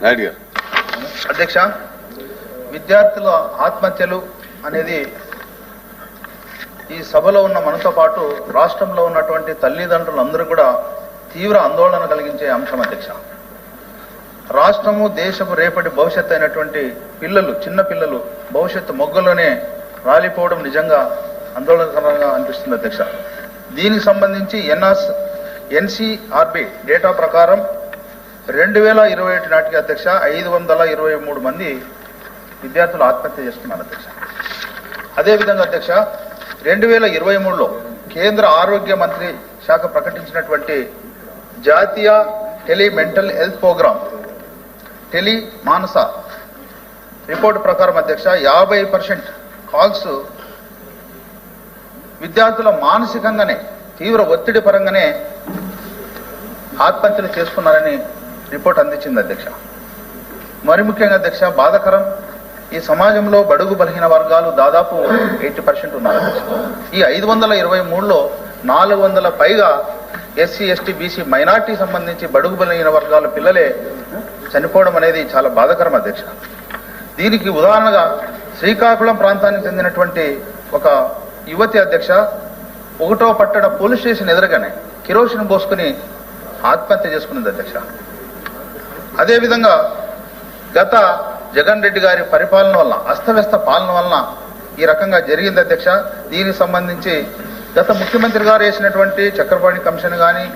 నాయుడు గారు. అధ్యక్ష, విద్యార్థుల ఆత్మహత్యలు అనేది ఈ సభలో ఉన్న మనతో పాటు రాష్ట్రంలో ఉన్నటువంటి తల్లిదండ్రులందరూ కూడా తీవ్ర ఆందోళన కలిగించే అంశం అధ్యక్ష. రాష్ట్రము దేశపు రేపటి భవిష్యత్తు అయినటువంటి పిల్లలు, చిన్న పిల్లలు భవిష్యత్తు మొగ్గలోనే రాలిపోవడం నిజంగా ఆందోళనకరంగా అనిపిస్తుంది అధ్యక్ష. దీనికి సంబంధించి ఎన్సీఆర్బి డేటా ప్రకారం 2021 నాటికి అధ్యక్ష 523 మంది విద్యార్థులు ఆత్మహత్య చేసుకున్నారు అధ్యక్ష. అదేవిధంగా అధ్యక్ష 2023లో కేంద్ర ఆరోగ్య మంత్రి శాఖ ప్రకటించినటువంటి జాతీయ tele mental health programme tele MANAS report ప్రకారం అధ్యక్ష 50% కాల్స్ విద్యార్థుల మానసికంగానే తీవ్ర ఒత్తిడి పరంగానే ఆత్మహత్యలు చేసుకున్నారని రిపోర్ట్ అందించింది అధ్యక్ష. మరి ముఖ్యంగా అధ్యక్ష బాధాకరం, ఈ సమాజంలో బడుగు బలహీన వర్గాలు దాదాపు 80% ఉన్నారు అధ్యక్ష. ఈ 523లో 400 పైగా ఎస్సీ ఎస్టీ బీసీ మైనార్టీ సంబంధించి బడుగు బలహీన వర్గాల పిల్లలే చనిపోవడం అనేది చాలా బాధాకరం అధ్యక్ష. దీనికి ఉదాహరణగా శ్రీకాకుళం ప్రాంతానికి చెందినటువంటి ఒక యువతి అధ్యక్ష 1వ పట్టణ పోలీస్ స్టేషన్ ఎదురుగానే కిరోసిన్ పోసుకుని ఆత్మహత్య చేసుకున్నది అధ్యక్ష. అదేవిధంగా గత జగన్ రెడ్డి గారి పరిపాలన వల్ల, అస్తవ్యస్త పాలన వలన ఈ రకంగా జరిగింది అధ్యక్ష. దీనికి సంబంధించి గత ముఖ్యమంత్రి గారు వేసినటువంటి చక్రపాణి కమిషన్ కానీ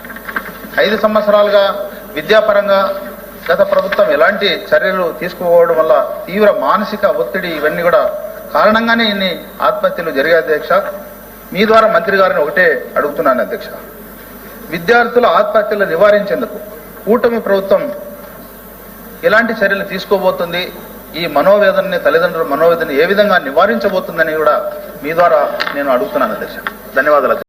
5 సంవత్సరాలుగా విద్యాపరంగా గత ప్రభుత్వం ఎలాంటి చర్యలు తీసుకోవడం వల్ల తీవ్ర మానసిక ఒత్తిడి ఇవన్నీ కూడా కారణంగానే ఇన్ని ఆత్మహత్యలు జరిగాయి అధ్యక్ష. మీ ద్వారా మంత్రి గారిని ఒకటే అడుగుతున్నాను అధ్యక్ష, విద్యార్థుల ఆత్మహత్యలు నివారించేందుకు కూటమి ప్రభుత్వం ఎలాంటి చర్యలు తీసుకోబోతుంది, ఈ మనోవేదనని, తల్లిదండ్రుల మనోవేదన ఏ విధంగా నివారించబోతుందని కూడా మీ ద్వారా నేను అడుగుతున్నాను అధ్యక్ష. ధన్యవాదాలు.